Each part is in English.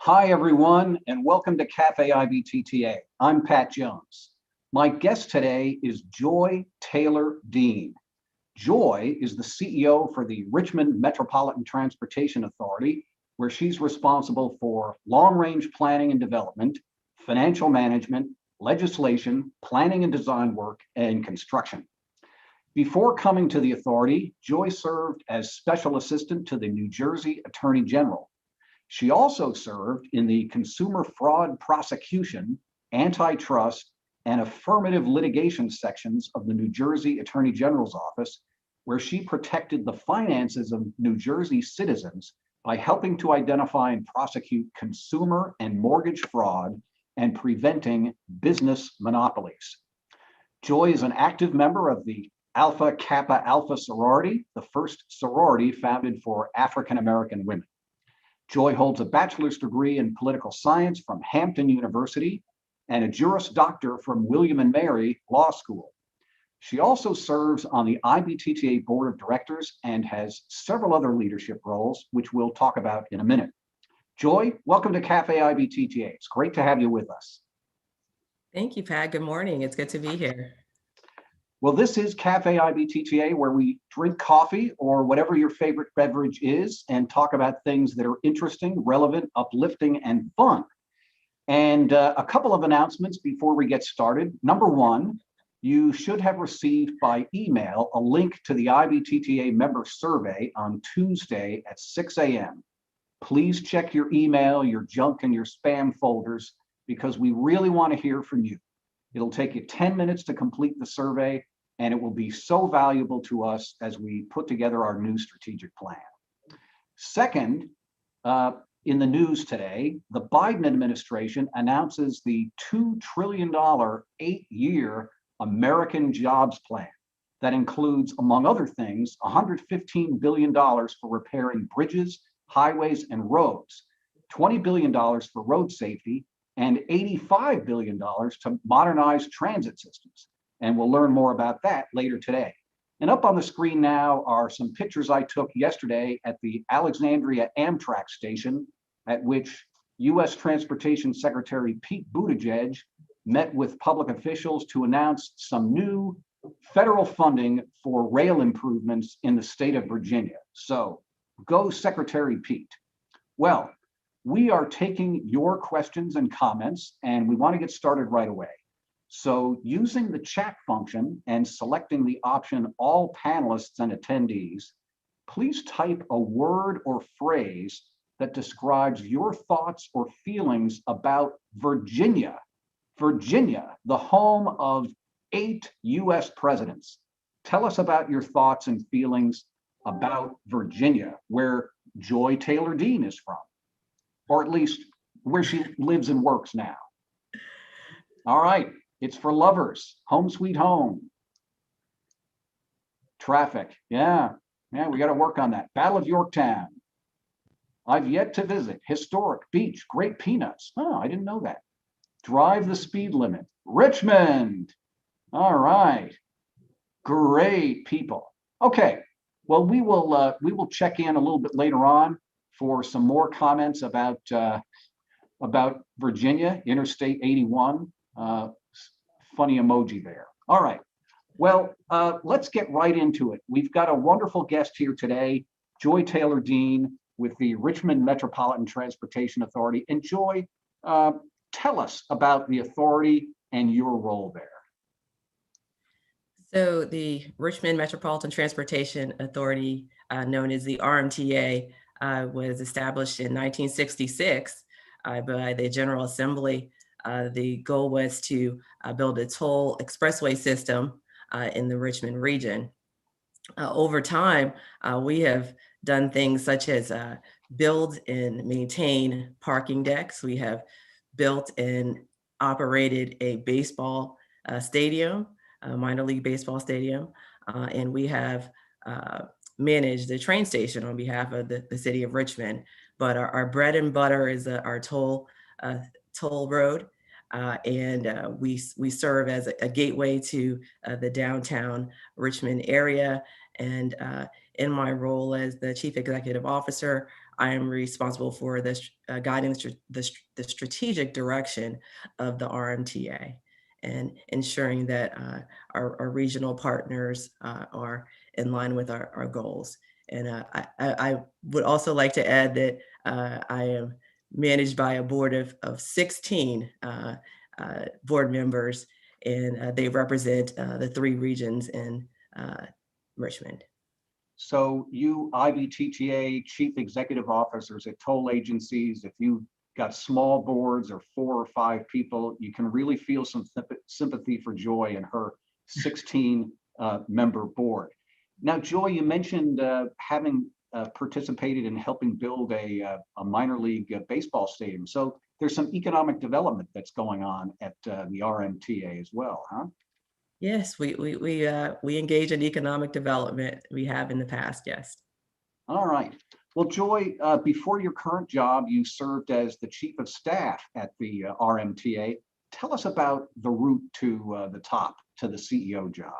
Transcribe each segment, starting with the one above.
Hi, everyone, and welcome to Café IBTTA. I'm Pat Jones. My guest today is Joi Dean. Joi is the CEO for the Richmond Metropolitan Transportation Authority, where she's responsible for long-range planning and development, financial management, legislation, planning and design work, and construction. Before coming to the authority, Joi served as special assistant to the New Jersey Attorney General. She also served in the consumer fraud prosecution, antitrust, and affirmative litigation sections of the New Jersey Attorney General's office, where she protected the finances of New Jersey citizens by helping to identify and prosecute consumer and mortgage fraud and preventing business monopolies. Joi is an active member of the Alpha Kappa Alpha sorority, the first sorority founded for African American women. Joi holds a bachelor's degree in political science from Hampton University and a Juris Doctor from William and Mary Law School. She also serves on the IBTTA Board of Directors and has several other leadership roles, which we'll talk about in a minute. Joi, welcome to Café IBTTA. It's great to have you with us. Thank you, Pat. Good morning. It's good to be here. Well, this is Café IBTTA, where we drink coffee or whatever your favorite beverage is and talk about things that are interesting, relevant, uplifting, and fun. And a couple of announcements before we get started. Number one, you should have received by email a link to the IBTTA member survey on Tuesday at 6 a.m. Please check your email, your junk, and your spam folders, because we really want to hear from you. It'll take you 10 minutes to complete the survey, and it will be so valuable to us as we put together our new strategic plan. Second, in the news today, the Biden administration announces the $2 trillion 8-year American Jobs Plan that includes, among other things, $115 billion for repairing bridges, highways, and roads, $20 billion for road safety, and $85 billion to modernize transit systems. And we'll learn more about that later today. And up on the screen now are some pictures I took yesterday at the Alexandria Amtrak station, at which U.S. Transportation Secretary Pete Buttigieg met with public officials to announce some new federal funding for rail improvements in the state of Virginia. So go Secretary Pete. Well, we are taking your questions and comments, and we want to get started right away. So using the chat function and selecting the option all panelists and attendees, please type a word or phrase that describes your thoughts or feelings about Virginia. Virginia, the home of 8 US presidents. Tell us about your thoughts and feelings about Virginia, where Joi Dean is from, or at least where she lives and works now. All right, it's for lovers, home sweet home. Traffic, yeah, we got to work on that. Battle of Yorktown. I've yet to visit. Historic beach, great peanuts. Oh, I didn't know that. Drive the speed limit. Richmond. All right, great people. Okay, well, we will check in a little bit later on for some more comments about Virginia, Interstate 81. Funny emoji there. All right. Well, let's get right into it. We've got a wonderful guest here today, Joi Dean with the Richmond Metropolitan Transportation Authority. And Joi, tell us about the authority and your role there. So the Richmond Metropolitan Transportation Authority, known as the Rmta, was established in 1966 by the General Assembly. The goal was to build a toll expressway system in the Richmond region. Over time, we have done things such as build and maintain parking decks. We have built and operated a baseball stadium, a minor league baseball stadium, and we have managed the train station on behalf of the city of Richmond. But our bread and butter is our toll road. And we serve as a gateway to the downtown Richmond area. And in my role as the Chief Executive Officer, I am responsible for this guiding the strategic direction of the RMTA and ensuring that our regional partners are in line with our goals. And I would also like to add that I am managed by a board of 16 board members, and they represent the 3 regions in Richmond. So you IBTTA chief executive officers at toll agencies, if you got small boards or 4 or 5 people, you can really feel some sympathy for Joi and her 16 member board. Now, Joi, you mentioned having participated in helping build a minor league baseball stadium. So there's some economic development that's going on at the RMTA as well, huh? Yes, we engage in economic development. We have in the past, yes. All right. Well, Joi, before your current job, you served as the chief of staff at the RMTA. Tell us about the route to the top, to the CEO job.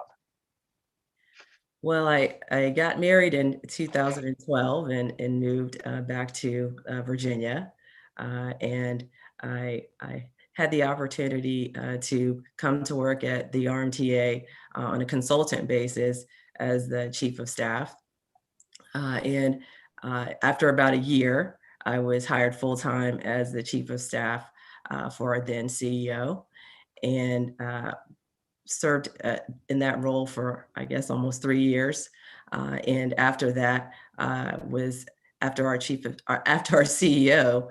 Well, I got married in 2012 and moved back to Virginia, and I had the opportunity to come to work at the RMTA on a consultant basis as the chief of staff. And after about a year, I was hired full-time as the chief of staff for our then CEO, and served in that role for, I guess, almost 3 years. And after that was after our CEO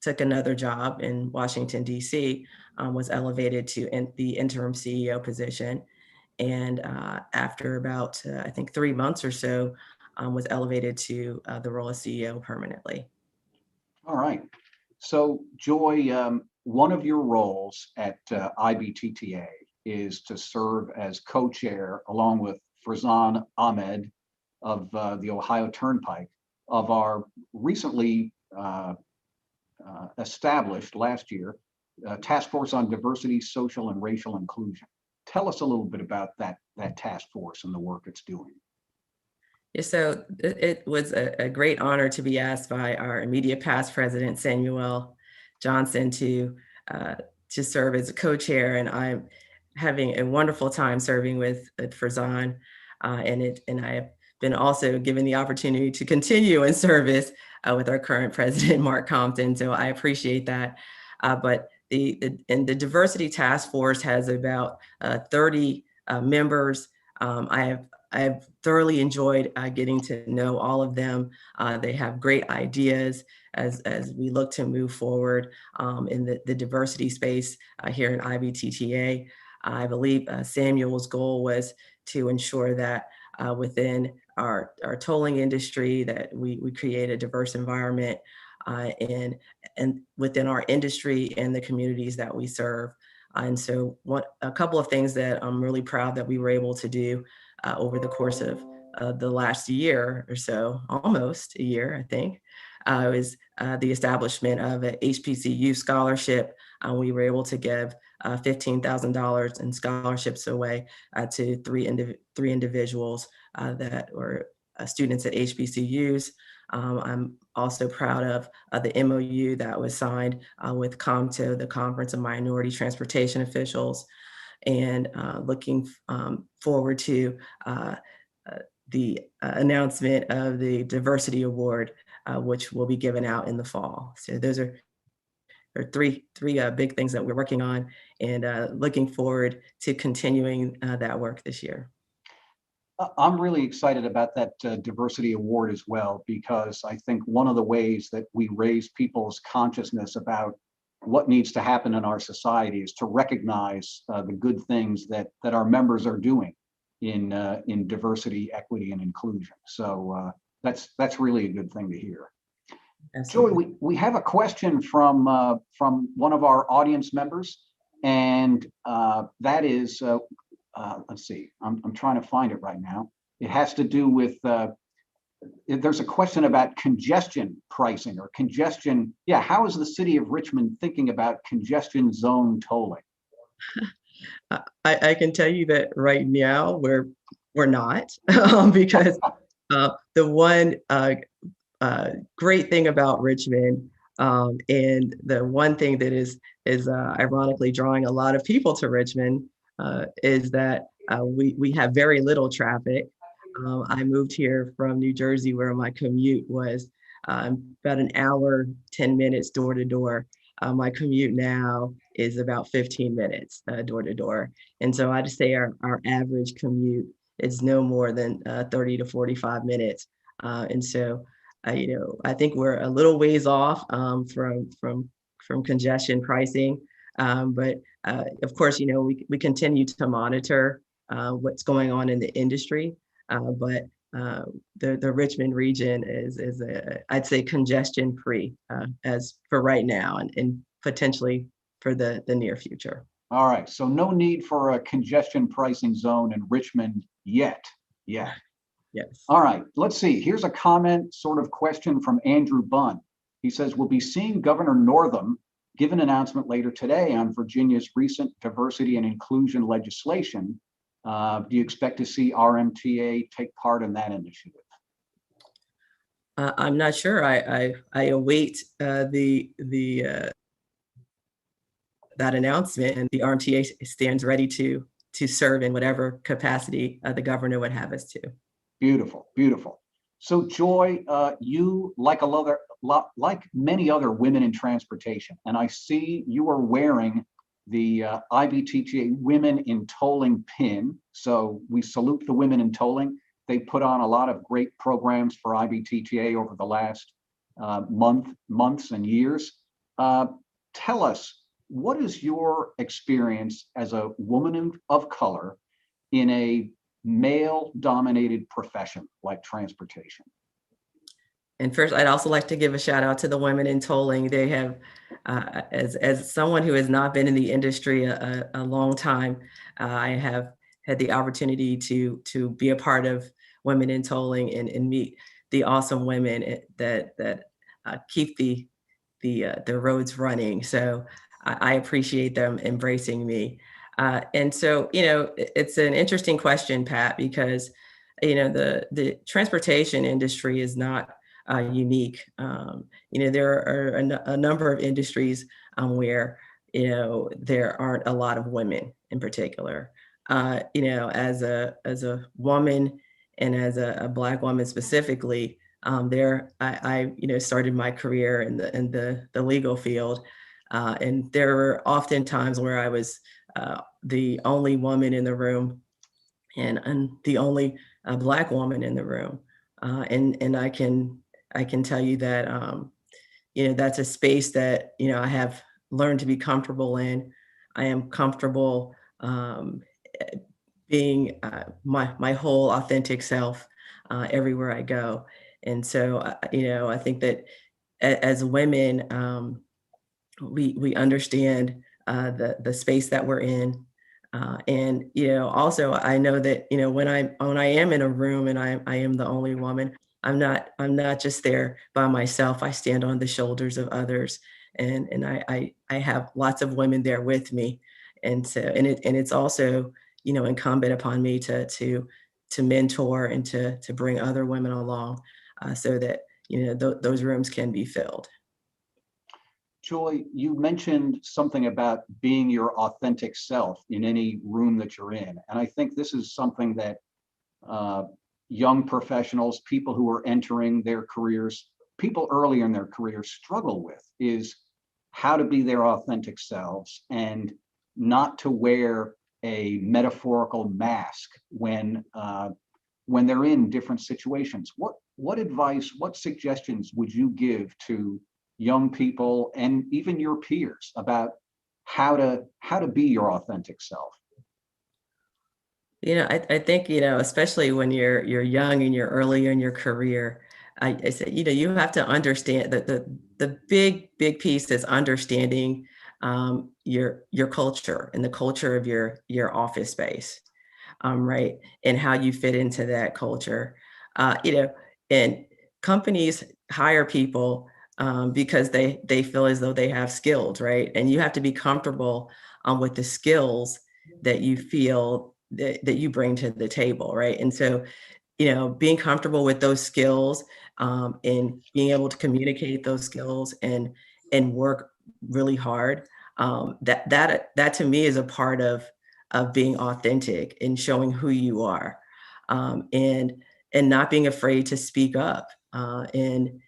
took another job in Washington, D.C., was elevated to the interim CEO position. And after about, I think, 3 months or so, was elevated to the role of CEO permanently. All right. So, Joi, one of your roles at IBTTA is to serve as co-chair, along with Ferzan Ahmed of the Ohio Turnpike, of our recently established last year Task Force on Diversity, Social, and Racial Inclusion. Tell us a little bit about that task force and the work it's doing. Yeah, so it was a great honor to be asked by our immediate past president, Samuel Johnson, to serve as a co-chair, and I'm having a wonderful time serving with Ferzan, and I have been also given the opportunity to continue in service with our current president, Mark Compton. So I appreciate that. But the diversity task force has about 30 members. I've thoroughly enjoyed getting to know all of them. They have great ideas as we look to move forward in the diversity space here in IBTTA. I believe Samuel's goal was to ensure that within our tolling industry that we create a diverse environment and within our industry and the communities that we serve. And so a couple of things that I'm really proud that we were able to do over the course of the last year or so, almost a year, I think, was the establishment of an HBCU scholarship. We were able to give $15,000 in scholarships away to three individuals that were students at HBCUs. I'm also proud of the MOU that was signed with COMTO, the Conference of Minority Transportation Officials, and looking forward to the announcement of the Diversity Award, which will be given out in the fall. So those are three big things that we're working on, and looking forward to continuing that work this year. I'm really excited about that diversity award as well, because I think one of the ways that we raise people's consciousness about what needs to happen in our society is to recognize the good things that our members are doing in diversity, equity, and inclusion. So that's really a good thing to hear. Joi, we have a question from one of our audience members, and that is, let's see, I'm trying to find it right now. It has to do with, there's a question about congestion pricing or congestion. Yeah, how is the city of Richmond thinking about congestion zone tolling? I can tell you that right now we're not, because the one great thing about Richmond, and the one thing that is ironically drawing a lot of people to Richmond, is that we have very little traffic. I moved here from New Jersey, where my commute was about an hour, 10 minutes door to door. My commute now is about 15 minutes door to door. And so I'd say our average commute is no more than 30 to 45 minutes. And so I think we're a little ways off from congestion pricing, but of course, we continue to monitor what's going on in the industry, but the Richmond region is I'd say congestion free as for right now, and potentially for the near future. All right, so no need for a congestion pricing zone in Richmond yet. Yeah. Yes. All right, let's see. Here's a comment, sort of question from Andrew Bunn. He says, we'll be seeing Governor Northam give an announcement later today on Virginia's recent diversity and inclusion legislation. Do you expect to see RMTA take part in that initiative? I'm not sure. I await that announcement, and the RMTA stands ready to serve in whatever capacity the governor would have us to. Beautiful, beautiful. So Joi, you like many other women in transportation, and I see you are wearing the IBTTA Women in Tolling pin. So we salute the women in tolling. They put on a lot of great programs for IBTTA over the last months and years. Tell us, what is your experience as a woman of color in a male-dominated profession like transportation? And first, I'd also like to give a shout out to the women in tolling. They have, as someone who has not been in the industry a long time, I have had the opportunity to be a part of women in tolling and meet the awesome women that keep the roads running. So I appreciate them embracing me. And so, it's an interesting question, Pat, because, the transportation industry is not unique. There are a number of industries where, there aren't a lot of women in particular. As a woman and as a Black woman specifically, I started my career in the legal field. And there were often times where I was the only woman in the room and the only Black woman in the room. And I can tell you that, that's a space that, I have learned to be comfortable in. I am comfortable being my whole authentic self everywhere I go. And so, I think that as women, we understand the space that we're in. And also I know that when I am in a room and I am the only woman, I'm not just there by myself. I stand on the shoulders of others, and I have lots of women there with me. And so it's also incumbent upon me to mentor and to bring other women along, so that those rooms can be filled. Joi, you mentioned something about being your authentic self in any room that you're in. And I think this is something that young professionals, people who are entering their careers, people early in their careers struggle with, is how to be their authentic selves and not to wear a metaphorical mask when they're in different situations. What advice, what suggestions would you give to young people and even your peers about how to be your authentic self? I think, especially when you're young and you're earlier in your career, I said, you have to understand that the big piece is understanding your culture and the culture of your office space, right? And how you fit into that culture. And companies hire people because they feel as though they have skills, right? And you have to be comfortable with the skills that you feel that you bring to the table, right? And so, being comfortable with those skills and being able to communicate those skills and work really hard. That to me is a part of being authentic and showing who you are, and not being afraid to speak up, and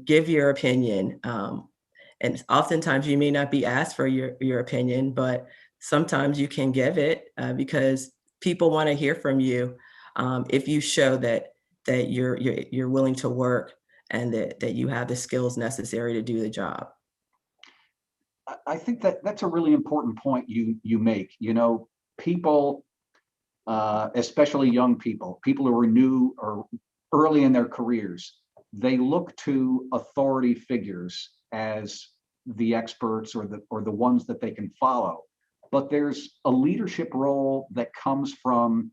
give your opinion. And oftentimes you may not be asked for your opinion, but sometimes you can give it, because people want to hear from you, if you show that you're willing to work, and that you have the skills necessary to do the job. I think that that's a really important point you make. You know, people, especially young people who are new or early in their careers, they look to authority figures as the experts or the ones that they can follow. But there's a leadership role that comes from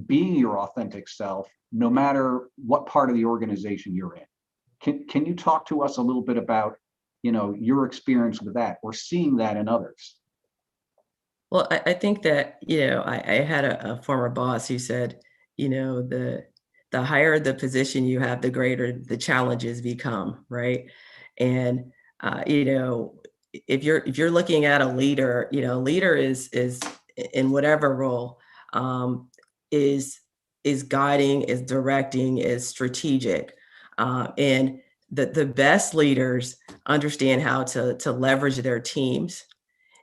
being your authentic self, no matter what part of the organization you're in. Can you talk to us a little bit about, you know, your experience with that or seeing that in others? Well, I think that, I had a former boss who said, the higher the position you have, the greater the challenges become, right? And if you're looking at a leader, leader is in whatever role, is guiding, is directing, is strategic, and the best leaders understand how to leverage their teams,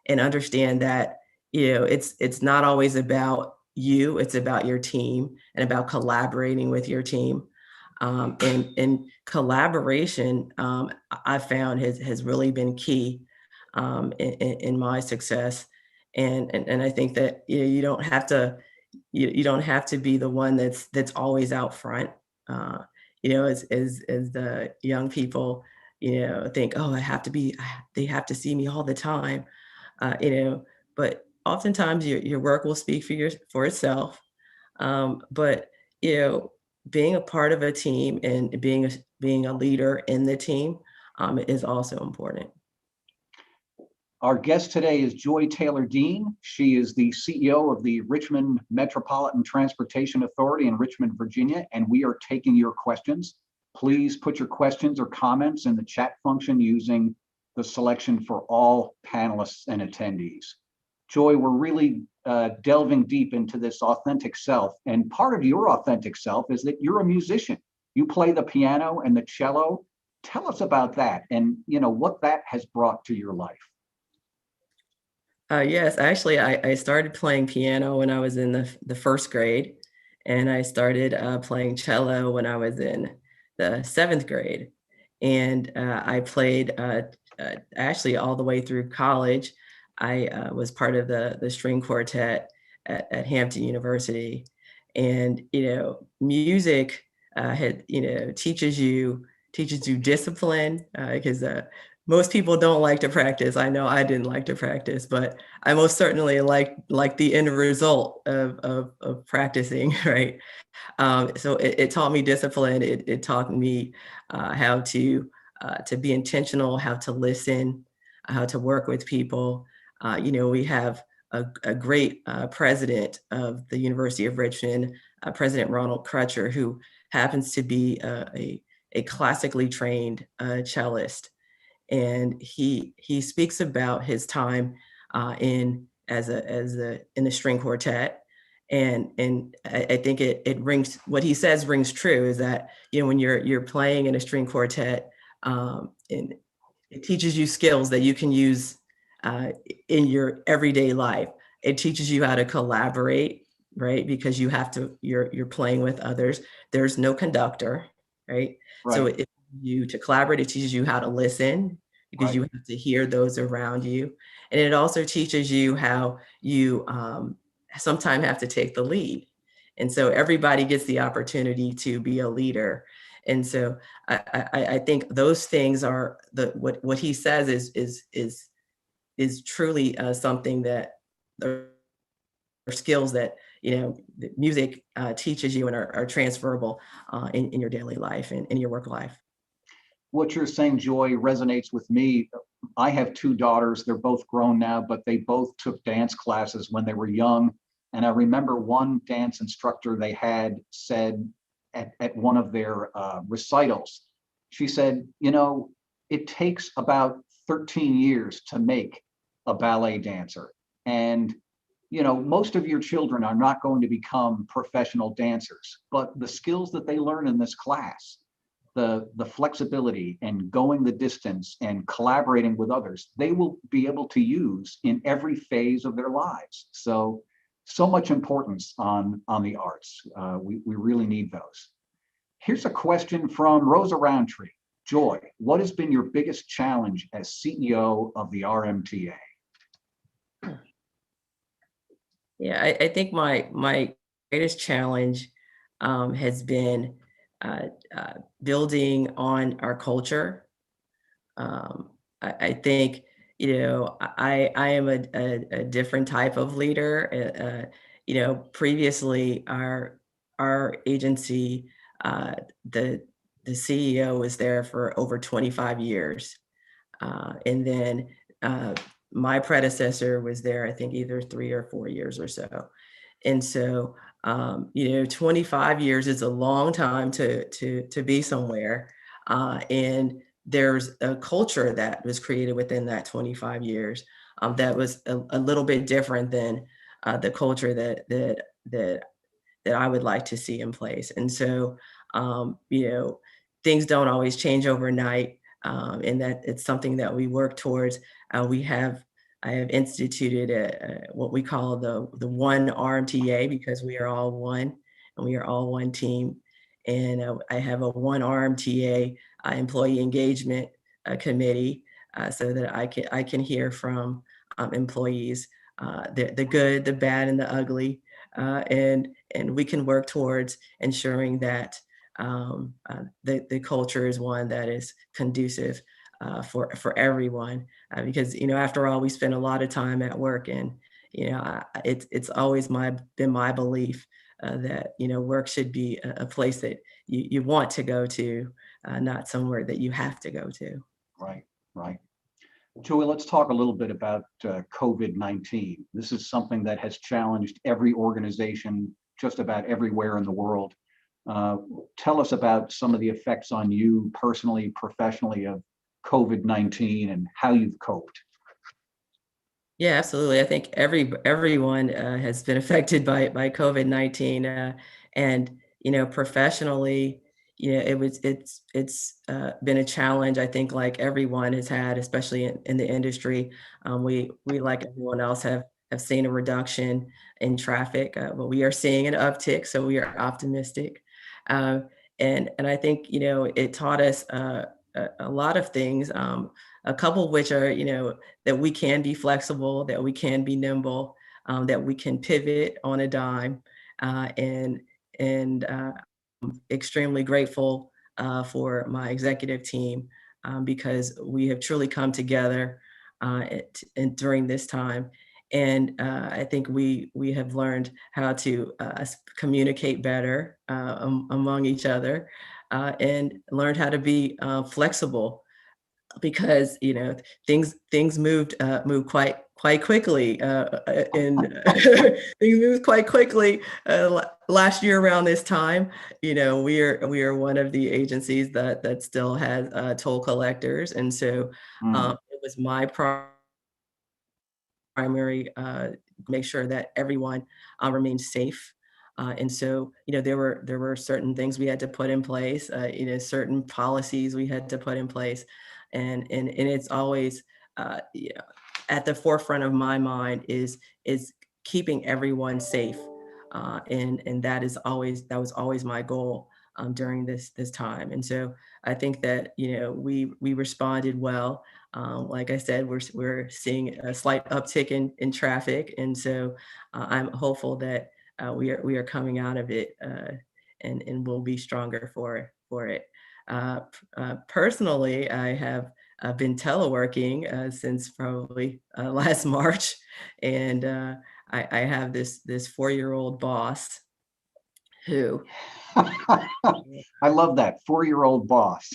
and understand that, it's not always about you, it's about your team and about collaborating with your team. And collaboration, I found has really been key, in my success. And I think that, you don't have to, you don't have to be the one that's always out front. Uh, as the young people, think, oh, they have to see me all the time, uh, you know, but oftentimes your work will speak for itself. But you know, being a part of a team and being a leader in the team, is also important. Our guest today is Joi Dean. She is the CEO of the Richmond Metropolitan Transportation Authority in Richmond, Virginia, and we are taking your questions. Please put your questions or comments in the chat function using the selection for all panelists and attendees. Joi, we're really delving deep into this authentic self, and part of your authentic self is that you're a musician. You play the piano and the cello. Tell us about that, and what that has brought to your life. Yes, actually, I started playing piano when I was in the first grade, and I started playing cello when I was in the seventh grade. And I played, actually all the way through college. I was part of the string quartet at Hampton University. And, music teaches you discipline, because most people don't like to practice. I know I didn't like to practice, but I most certainly like the end result of practicing, right? So it taught me discipline. It taught me how to be intentional, how to listen, how to work with people. We have a great president of the University of Richmond, President Ronald Crutcher, who happens to be a classically trained cellist, and he speaks about his time in the string quartet, and I think it rings, what he says rings true, is that when you're playing in a string quartet, and it teaches you skills that you can use in your everyday life. It teaches you how to collaborate, right? Because you're playing with others. There's no conductor, right? So Right. it teaches you to collaborate. It teaches you how to listen, because Right. you have to hear those around you. And it also teaches you how you sometimes have to take the lead. And so everybody gets the opportunity to be a leader. And so I think those things are what he says is truly something that are skills that that music teaches you and are transferable in your daily life and in your work life. What you're saying, Joi, resonates with me. I have two daughters. They're both grown now, but they both took dance classes when they were young. And I remember one dance instructor they had said, at one of their recitals. She said, you know, it takes about 13 years to make a ballet dancer. And, you know, most of your children are not going to become professional dancers, but the skills that they learn in this class, the flexibility and going the distance and collaborating with others, they will be able to use in every phase of their lives. So much importance on the arts. We really need those. Here's a question from Rosa Roundtree. Joi, what has been your biggest challenge as CEO of the RMTA? Yeah, I think my greatest challenge has been building on our culture. I think, you know, I am a different type of leader. You know, previously our agency, the CEO was there for over 25 years. And then my predecessor was there, I think either 3 or 4 years or so. And so, you know, 25 years is a long time to be somewhere. And there's a culture that was created within that 25 years that was a little bit different than the culture that I would like to see in place. And so, you know, things don't always change overnight, and that it's something that we work towards. I have instituted what we call the one RMTA, because we are all one and we are all one team. And I have a one RMTA employee engagement committee, so that I can hear from employees, the good, the bad, and the ugly, and we can work towards ensuring that the culture is one that is conducive for everyone, because, you know, after all, we spend a lot of time at work, and, you know, it's always been my belief that, you know, work should be a place that you want to go to, not somewhere that you have to go to. Right, right. Joi, let's talk a little bit about COVID-19. This is something that has challenged every organization just about everywhere in the world. Tell us about some of the effects on you personally, professionally, of COVID-19 and how you've coped. Yeah, absolutely. I think everyone has been affected by COVID-19, and, you know, professionally, you know, it's been a challenge. I think, like everyone has had, especially in the industry. We, like everyone else, have seen a reduction in traffic, but we are seeing an uptick, so we are optimistic. Uh, and I think, you know, it taught us a lot of things. A couple of which are, you know, that we can be flexible, that we can be nimble, that we can pivot on a dime, and extremely grateful for my executive team, because we have truly come together and during this time. And I think we have learned how to communicate better among each other, and learned how to be flexible, because, you know, things moved quite quickly, and things moved quite quickly last year around this time. You know, we are one of the agencies that still has toll collectors, and so it was my primary make sure that everyone remains safe. And so, you know, there were certain things we had to put in place, you know, certain policies we had to put in place, and it's always, you know, at the forefront of my mind is keeping everyone safe, and that was always my goal during this time. And so I think that, you know, we responded well. Like I said, we're seeing a slight uptick in traffic, and so I'm hopeful that we are coming out of it, and we'll be stronger for it. Personally, I have been teleworking since probably last March, and I have this 4-year-old boss who I love that 4-year-old boss.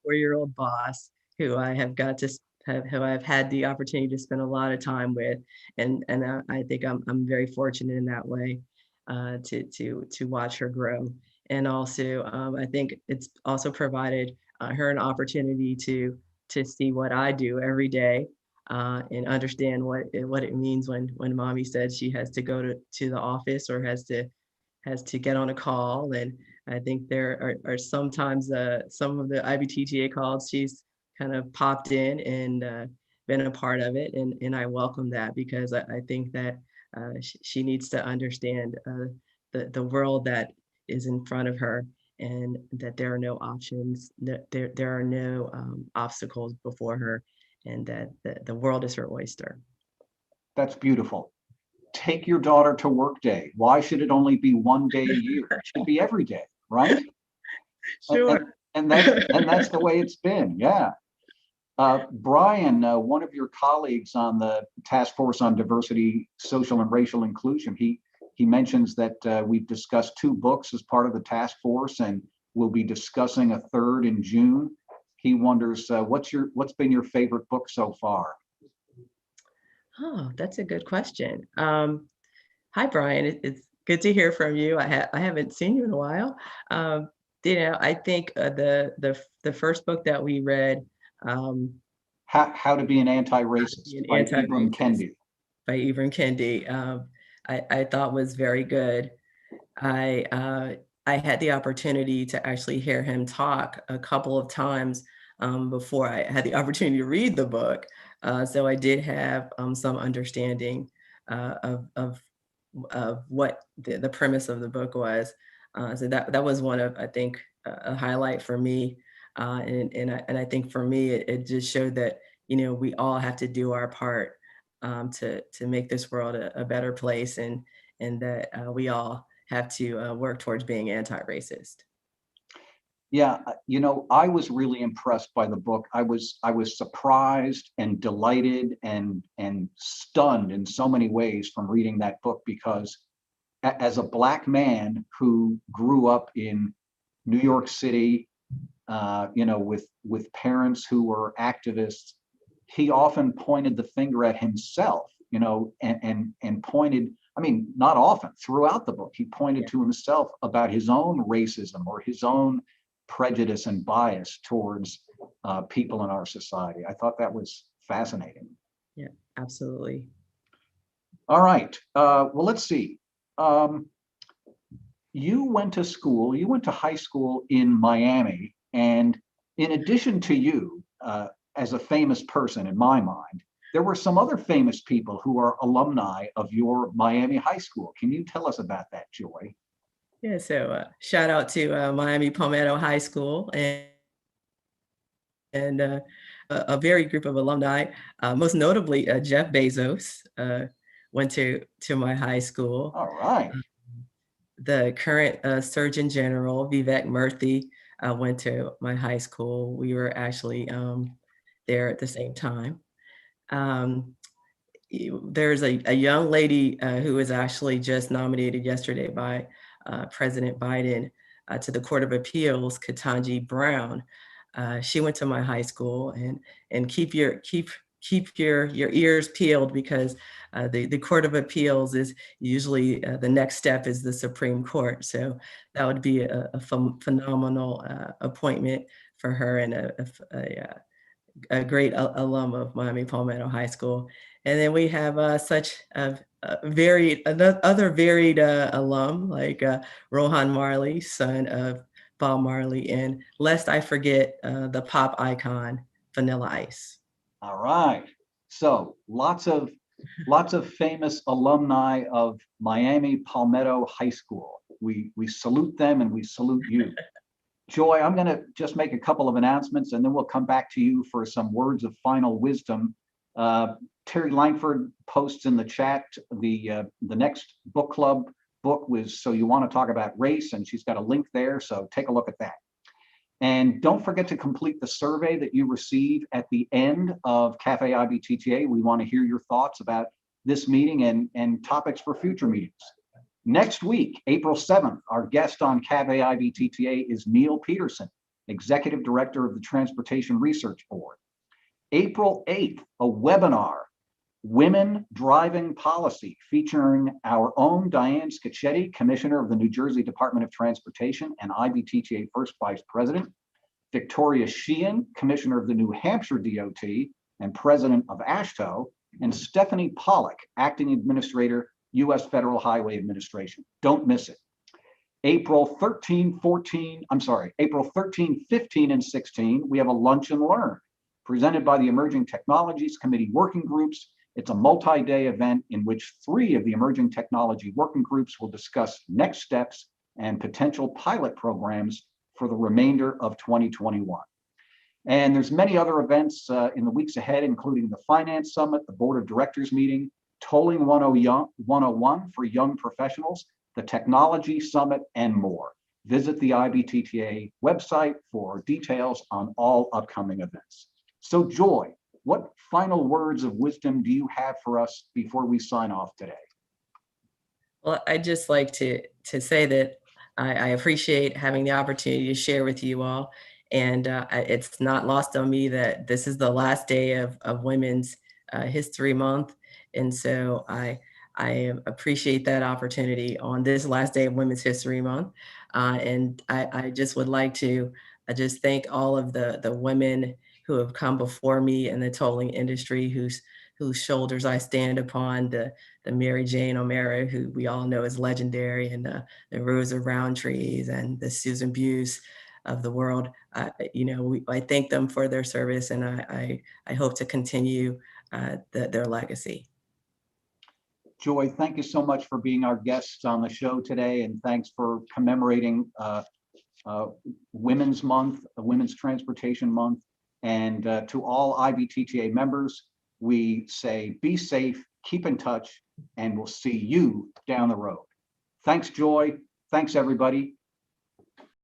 4-year-old boss who I have got to who I've had the opportunity to spend a lot of time with, and I think I'm very fortunate in that way, to watch her grow And also, I think it's also provided her an opportunity to see what I do every day, and understand what it means when mommy said she has to go to the office or has to get on a call. And I think there are sometimes some of the IBTTA calls she's kind of popped in and been a part of it. And I welcome that, because I think that she needs to understand the world that is in front of her, and that there are no options, that there are no obstacles before her, and that the world is her oyster. That's beautiful. Take your daughter to work day. Why should it only be one day a year? It should be every day, right? And, and, Sure. and that's the way it's been. Yeah. Brian, one of your colleagues on the Task Force on Diversity, Social and Racial Inclusion, he mentions that we've discussed 2 books as part of the task force, and we'll be discussing a 3rd in June. He wonders what's been your favorite book so far? Oh, that's a good question. Hi, Brian. It's good to hear from you. I haven't seen you in a while. I think the first book that we read, um, How to Be an Anti-Racist an by Ibram anti-racist Kendi. by Ibram Kendi, I thought was very good. I I had the opportunity to actually hear him talk a couple of times before I had the opportunity to read the book. So I did have some understanding of what the premise of the book was. So that was one of, I think, a highlight for me. And I think for me, it just showed that, we all have to do our part to make this world a better place, and that we all have to work towards being anti-racist. Yeah, I was really impressed by the book. I was surprised and delighted and stunned in so many ways from reading that book, because as a Black man who grew up in New York City, with parents who were activists, he often pointed the finger at himself, and pointed. I mean, not often, throughout the book, he pointed Yeah, to himself about his own racism or his own prejudice and bias towards people in our society. I thought that was fascinating. yeah, absolutely. All right. Well, let's see. Um, you went to high school in Miami, and in addition to you, as a famous person in my mind, there were some other famous people who are alumni of your Miami high school. Can you tell us about that, Joy? Yeah, so shout out to Miami Palmetto High School, and a varied group of alumni. Most notably, Jeff Bezos went to my high school. All right. The current Surgeon General, Vivek Murthy, went to my high school. We were actually there at the same time. Um, there's a young lady who was actually just nominated yesterday by President Biden to the Court of Appeals, Ketanji Brown. She went to my high school, and keep your ears peeled, because the Court of Appeals is usually the next step is the Supreme Court. So that would be a phenomenal appointment for her, and a great alum of Miami Palmetto High School. And then we have such other varied alum, like Rohan Marley, son of Bob Marley, and lest I forget the pop icon Vanilla Ice. All right. So lots of famous alumni of Miami Palmetto High School. We salute them and we salute you. Joy, I'm going to just make a couple of announcements, and then we'll come back to you for some words of final wisdom. Terry Langford posts in the chat the next book club book was So You Want to Talk About Race, and she's got a link there, so take a look at that. And don't forget to complete the survey that you receive at the end of Café IBTTA. We want to hear your thoughts about this meeting and topics for future meetings. Next week, April 7th, our guest on Café IBTTA is Neil Peterson, Executive Director of the Transportation Research Board. April 8th, a webinar Women Driving Policy, featuring our own Diane Scicchetti, Commissioner of the New Jersey Department of Transportation and IBTTA First Vice President, Victoria Sheehan, Commissioner of the New Hampshire DOT and President of AASHTO, and Stephanie Pollock, Acting Administrator, U.S. Federal Highway Administration. Don't miss it. April 13, 15, and 16, we have a Lunch and Learn presented by the Emerging Technologies Committee working groups. It's a multi-day event in which 3 of the emerging technology working groups will discuss next steps and potential pilot programs for the remainder of 2021. And there's many other events in the weeks ahead, including the Finance Summit, the Board of Directors meeting, Tolling 101 for young professionals, the Technology Summit, and more. Visit the IBTTA website for details on all upcoming events. So Joi, what final words of wisdom do you have for us before we sign off today? Well, I'd just like to say that I appreciate having the opportunity to share with you all. And it's not lost on me that this is the last day of Women's History Month. And so I appreciate that opportunity on this last day of Women's History Month. And I just would like to just thank all of the women who have come before me in the tolling industry, whose shoulders I stand upon, the Mary Jane O'Mara, who we all know is legendary, and the Rosa Roundtrees and the Susan Buse of the world. I thank them for their service, and I hope to continue their legacy. Joi, thank you so much for being our guest on the show today, and thanks for commemorating Women's Month, Women's Transportation Month. And to all IBTTA members, we say be safe, keep in touch, and we'll see you down the road. Thanks, Joi. Thanks, everybody.